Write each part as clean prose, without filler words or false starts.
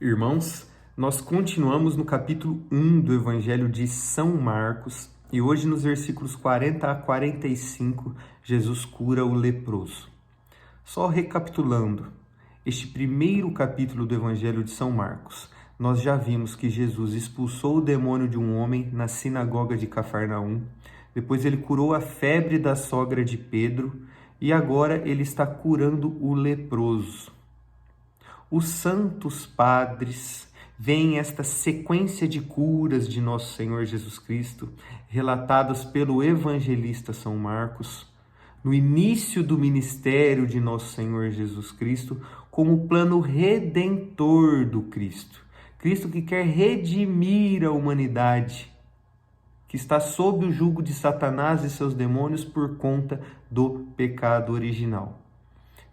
Irmãos, nós continuamos no capítulo 1 do Evangelho de São Marcos e hoje nos versículos 40 a 45, Jesus cura o leproso. Só recapitulando, este primeiro capítulo do Evangelho de São Marcos, nós já vimos que Jesus expulsou o demônio de um homem na sinagoga de Cafarnaum, depois ele curou a febre da sogra de Pedro e agora ele está curando o leproso. Os santos padres veem esta sequência de curas de nosso Senhor Jesus Cristo, relatadas pelo evangelista São Marcos, no início do ministério de nosso Senhor Jesus Cristo, como o plano redentor do Cristo. Cristo que quer redimir a humanidade, que está sob o jugo de Satanás e seus demônios por conta do pecado original.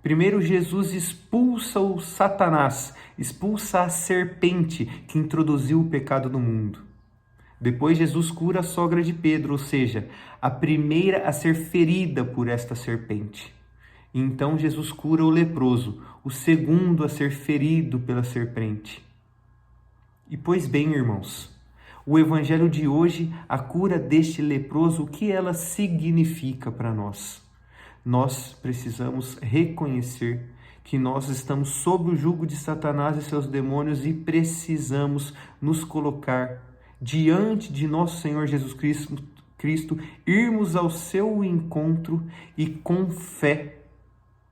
Primeiro, Jesus expulsa o Satanás, expulsa a serpente que introduziu o pecado no mundo. Depois, Jesus cura a sogra de Pedro, ou seja, a primeira a ser ferida por esta serpente. E então, Jesus cura o leproso, o segundo a ser ferido pela serpente. E pois bem, irmãos, o evangelho de hoje, a cura deste leproso, o que ela significa para nós? Nós precisamos reconhecer que nós estamos sob o jugo de Satanás e seus demônios e precisamos nos colocar diante de nosso Senhor Jesus Cristo, irmos ao seu encontro e com fé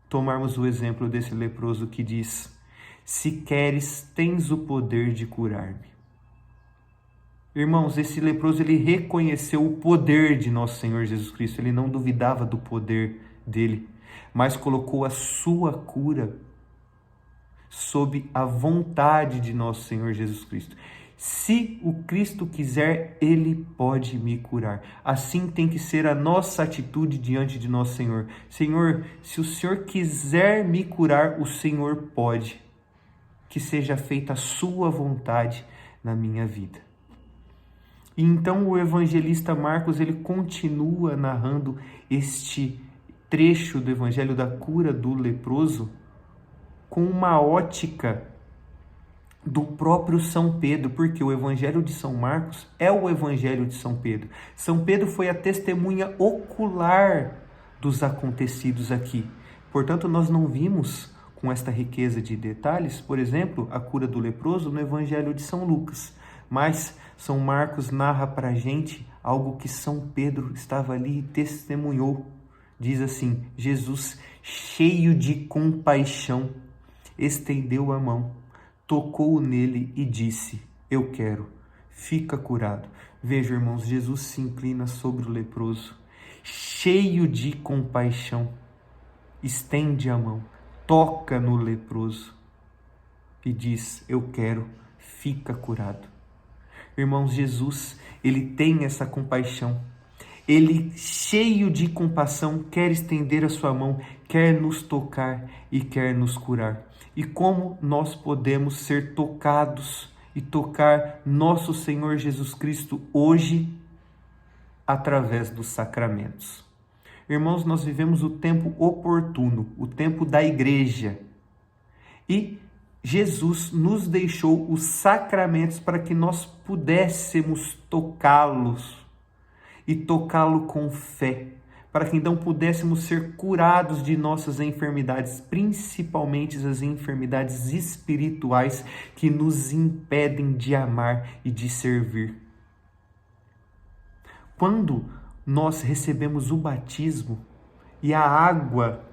tomarmos o exemplo desse leproso que diz: se queres, tens o poder de curar-me. Irmãos, esse leproso, ele reconheceu o poder de nosso Senhor Jesus Cristo, ele não duvidava do poder dele, mas colocou a sua cura sob a vontade de nosso Senhor Jesus Cristo. Se o Cristo quiser, ele pode me curar. Assim tem que ser a nossa atitude diante de nosso Senhor. Senhor, se o Senhor quiser me curar, o Senhor pode. Que seja feita a sua vontade na minha vida. E então o evangelista Marcos, ele continua narrando este trecho do evangelho da cura do leproso com uma ótica do próprio São Pedro, porque o evangelho de São Marcos é o evangelho de São Pedro. São Pedro foi a testemunha ocular dos acontecidos aqui. Portanto, nós não vimos com esta riqueza de detalhes, por exemplo, a cura do leproso no evangelho de São Lucas. Mas São Marcos narra para a gente algo que São Pedro estava ali e testemunhou. Diz assim: Jesus, cheio de compaixão, estendeu a mão, tocou nele e disse: eu quero, fica curado. Veja, irmãos, Jesus se inclina sobre o leproso, cheio de compaixão, estende a mão, toca no leproso e diz: eu quero, fica curado. Irmãos, Jesus, ele tem essa compaixão. Ele, cheio de compaixão, quer estender a sua mão, quer nos tocar e quer nos curar. E como nós podemos ser tocados e tocar nosso Senhor Jesus Cristo hoje? Através dos sacramentos. Irmãos, nós vivemos o tempo oportuno, o tempo da igreja. E Jesus nos deixou os sacramentos para que nós pudéssemos tocá-los e tocá-lo com fé, para que então pudéssemos ser curados de nossas enfermidades, principalmente as enfermidades espirituais que nos impedem de amar e de servir. Quando nós recebemos o batismo e a água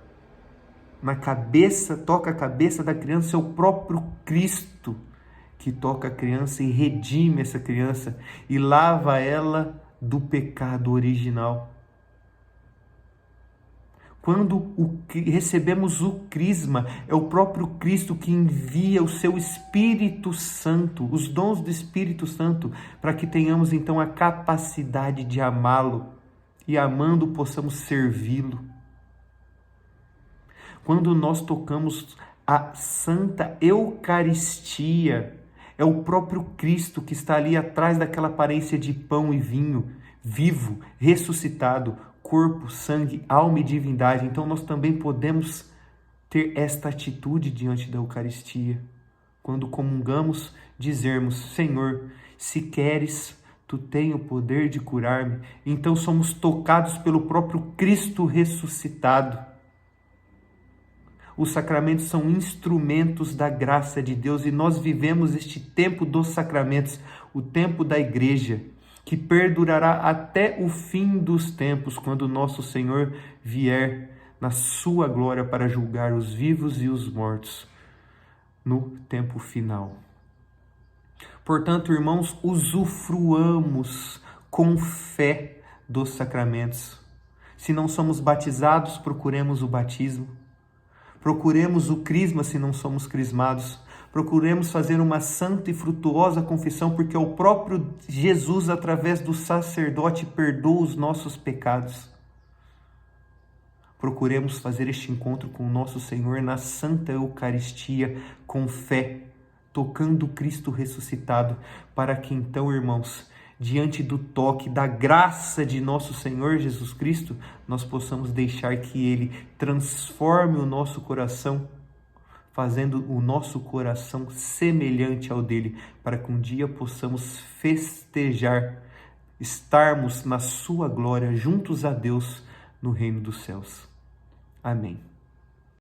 na cabeça, toca a cabeça da criança, é o próprio Cristo que toca a criança e redime essa criança e lava ela do pecado original. Quando recebemos o crisma, é o próprio Cristo que envia o seu Espírito Santo, os dons do Espírito Santo, para que tenhamos então a capacidade de amá-lo e amando possamos servi-lo. Quando nós tocamos a Santa Eucaristia, é o próprio Cristo que está ali atrás daquela aparência de pão e vinho, vivo, ressuscitado, corpo, sangue, alma e divindade. Então nós também podemos ter esta atitude diante da Eucaristia. quando comungamos, dizermos: Senhor, se queres, tu tens o poder de curar-me. Então somos tocados pelo próprio Cristo ressuscitado. Os sacramentos são instrumentos da graça de Deus e nós vivemos este tempo dos sacramentos, o tempo da igreja, que perdurará até o fim dos tempos, quando nosso Senhor vier na sua glória para julgar os vivos e os mortos no tempo final. Portanto, irmãos, usufruamos com fé dos sacramentos. Se não somos batizados, procuremos o batismo. Procuremos o crisma se não somos crismados. Procuremos fazer uma santa e frutuosa confissão, porque o próprio Jesus, através do sacerdote, perdoa os nossos pecados. Procuremos fazer este encontro com o nosso Senhor na Santa Eucaristia, com fé, tocando Cristo ressuscitado, para que então, irmãos, diante do toque da graça de nosso Senhor Jesus Cristo, nós possamos deixar que Ele transforme o nosso coração, fazendo o nosso coração semelhante ao dele, para que um dia possamos festejar, estarmos na sua glória juntos a Deus no reino dos céus. Amém.